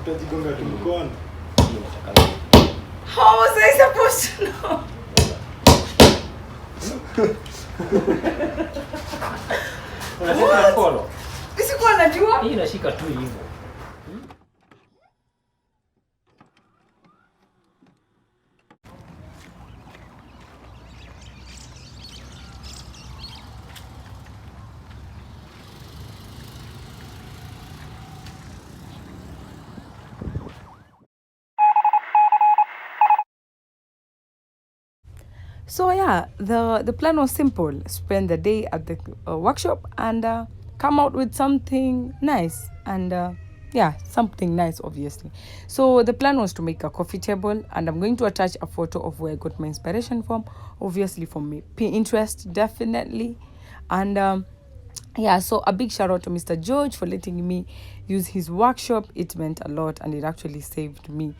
How was I supposed to know? What? Sikuwa najua. Hii inashika tu hivyo. So yeah, the plan was simple: spend the day at the workshop and come out with something nice and yeah, something nice, obviously. So the plan was to make a coffee table, and I'm going to attach a photo of where I got my inspiration from, obviously from me Pinterest, definitely. And yeah, so a big shout out to Mr. George for letting me use his workshop. It meant a lot, and it actually saved me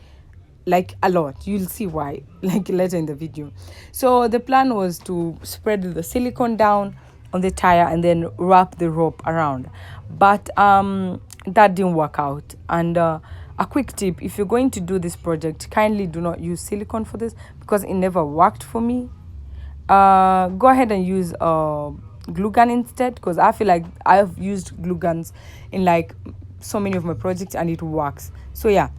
like a lot. You'll see why like later in the video. So the plan was to spread the silicone down on the tire and then wrap the rope around, but that didn't work out. And a quick tip: if you're going to do this project, kindly do not use silicone for this because it never worked for me. Go ahead and use glue gun instead, because I feel like I've used glue guns in like so many of my projects and it works. So yeah,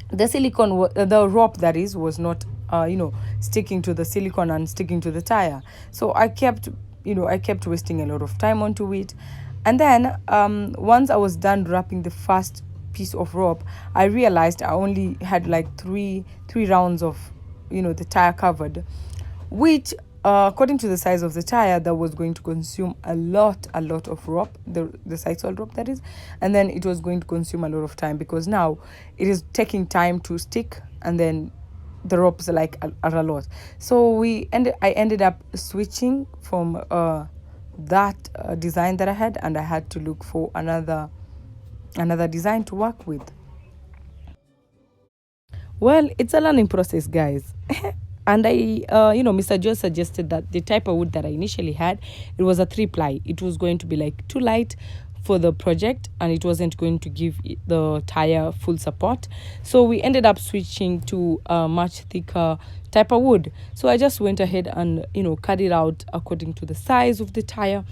the silicone, the rope that is, was not sticking to the silicone and sticking to the tire. So I kept wasting a lot of time onto it. And then once I was done wrapping the first piece of rope, I realized I only had like three rounds of the tire covered, which according to the size of the tire, that was going to consume a lot of rope, the sidesole rope that is. And then it was going to consume a lot of time because now it is taking time to stick, and then the ropes are a lot. So I ended up switching from that design that I had, and I had to look for another design to work with. Well, it's a learning process, guys. And Mr. Joe suggested that the type of wood that I initially had, it was a 3-ply. It was going to be like too light for the project, and it wasn't going to give the tire full support. So we ended up switching to a much thicker type of wood. So I just went ahead and cut it out according to the size of the tire.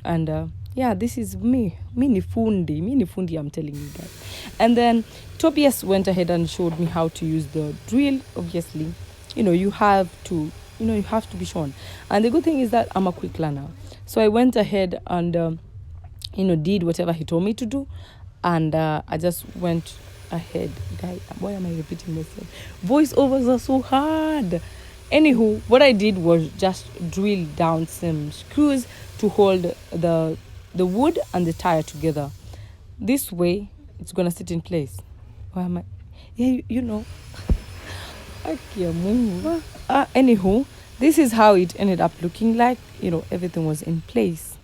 And yeah, this is me, mini fundi, I'm telling you guys. And then Tobias went ahead and showed me how to use the drill. Obviously, you have to be shown. And the good thing is that I'm a quick learner. So I went ahead and, did whatever he told me to do. And I just went ahead. Guys, why am I repeating myself? Voiceovers are so hard. Anywho, what I did was just drill down some screws to hold the wood and the tire together. This way, it's going to sit in place. Why am I? Yeah, Anywho, this is how it ended up looking like. Everything was in place.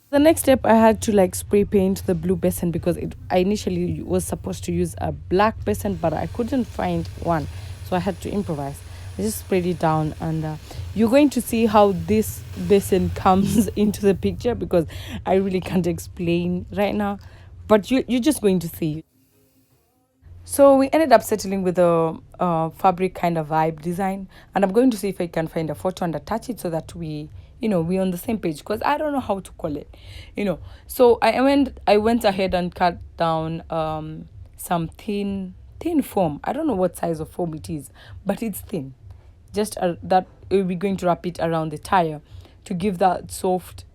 The next step, I had to spray paint the blue basin because I initially was supposed to use a black basin, but I couldn't find one, so I had to improvise. I just sprayed it down, and you're going to see how this basin comes into the picture because I really can't explain right now, but you're just going to see. So we ended up settling with a fabric kind of vibe design, and I'm going to see if I can find a photo and attach it so that we're on the same page, because I don't know how to call it, So I went ahead and cut down some thin foam. I don't know what size of foam it is, but it's thin. Just that we're going to wrap it around the tire to give that soft,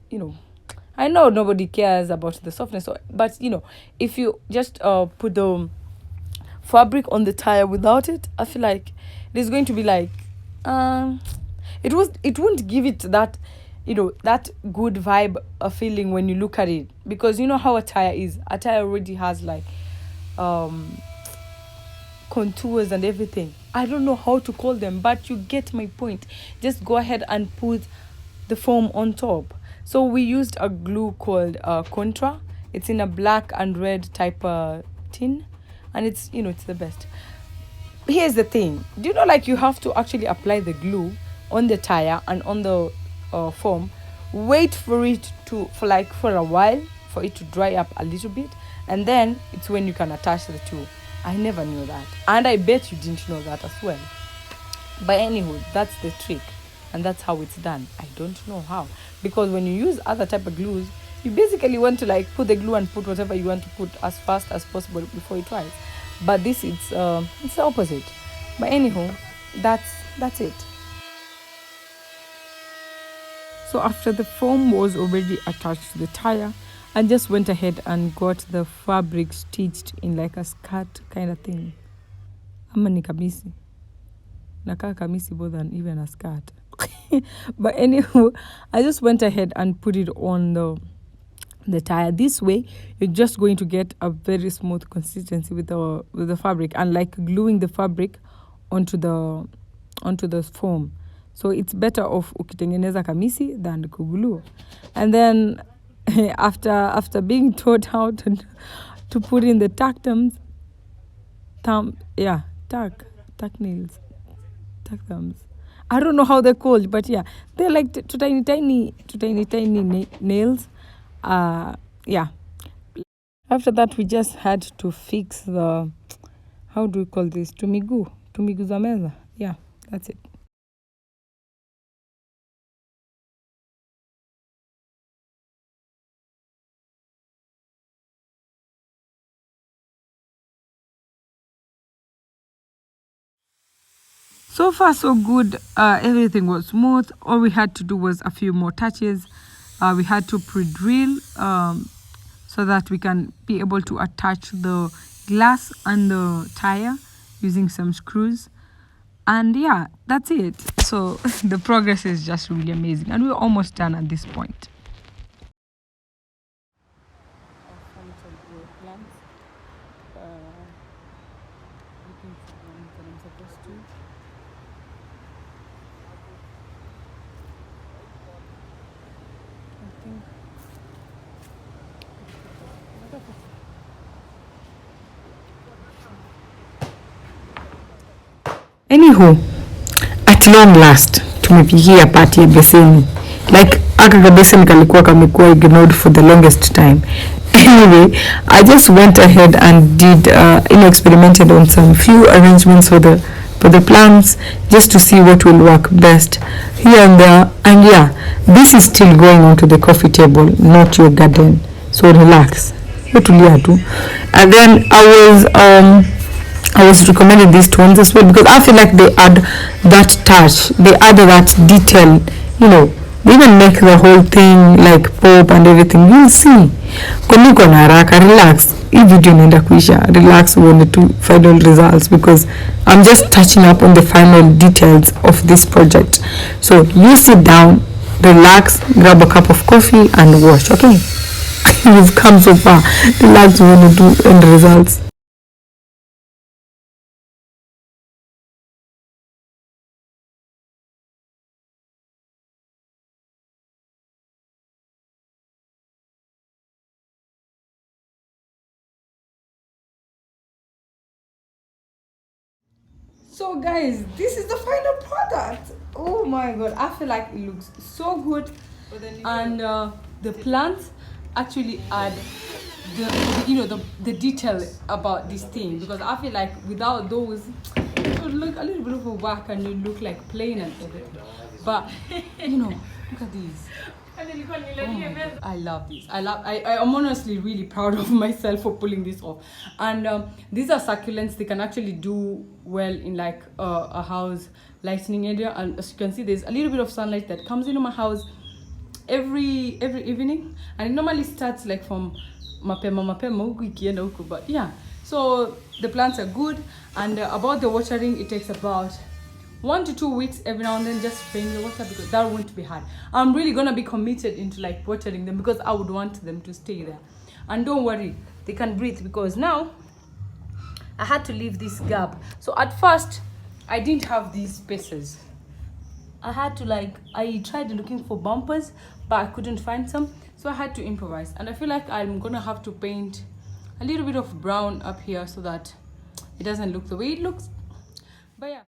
I know nobody cares about the softness, but if you just put the fabric on the tire without it, I feel like it is going to be like it won't give it that that good vibe feeling when you look at it, because how a tire already has contours and everything. I don't know how to call them, but you get my point. Just go ahead and put the foam on top. So we used a glue called Contra. It's in a black and red type tin, and it's it's the best. Here's the thing: do you know you have to actually apply the glue on the tire and on the foam, wait for it for a while for it to dry up a little bit, and then it's when you can attach the two. I never knew that, and I bet you didn't know that as well. But anyhow, that's the trick, and that's how it's done. I don't know how, because when you use other type of glues, you basically want to like put the glue and put whatever you want to put as fast as possible before it dries. But this it's the opposite. But anyhow, that's it. So after the foam was already attached to the tire, I just went ahead and got the fabric stitched in like a skirt kind of thing. Ama ni kamisi. Nakaa kamisi more than even a skirt. But anyhow, I just went ahead and put it on the tire. This way, you're just going to get a very smooth consistency with the fabric, and like gluing the fabric onto the foam. So it's better off ukitengeneza kamisi than kuglue. And then after being taught how to put in the tack nails, tack thumbs. I don't know how they're called, but yeah, they're like tiny nails. Yeah. After that, we just had to fix the, how do we call this? Tumigu za meza. Yeah, that's it. So far, so good. Everything was smooth. All we had to do was a few more touches. We had to pre-drill so that we can be able to attach the glass and the tire using some screws. And yeah, that's it. So the progress is just really amazing. And we're almost done at this point. Anywho, at long last tumepigia pati ya beseni, like aka kabeseni kalikuwa kamekuwa ignored for the longest time. Anyway, I just went ahead and did experimented on some few arrangements for the plants, just to see what will work best here and there. And yeah, this is still going on to the coffee table, not your garden, so relax. And then I was recommending these ones as well, because I feel like they add that touch, they add that detail, they even make the whole thing like pop and everything. You'll see. Koniko na haraka, relax. Hii video inaenda kuisha. Relax uone tu final results, because I'm just touching up on the final details of this project. So you sit down, relax, grab a cup of coffee and watch, okay? You've come so far. Relax uone tu end results. So guys, this is the final product. Oh my god, I feel like it looks so good. And the plants actually add the detail about this thing, because I feel like without those it would look a little bit of a whack and you look like plain and everything. But look at these. Oh, I love this. I'm honestly really proud of myself for pulling this off. And these are succulents. They can actually do well in like a house lighting area. And as you can see, there's a little bit of sunlight that comes into my house every evening, and it normally starts like from mapema huku ikienda huku. But yeah, so the plants are good. And about the watering, it takes about 1 to 2 weeks every now and then, just spraying the water, because that won't be hard. I'm really gonna be committed into like watering them, because I would want them to stay there. And don't worry, they can breathe, because now I had to leave this gap. So at first I didn't have these spaces. I had to I tried looking for bumpers, but I couldn't find some, so I had to improvise. And I feel like I'm gonna have to paint a little bit of brown up here so that it doesn't look the way it looks. But yeah.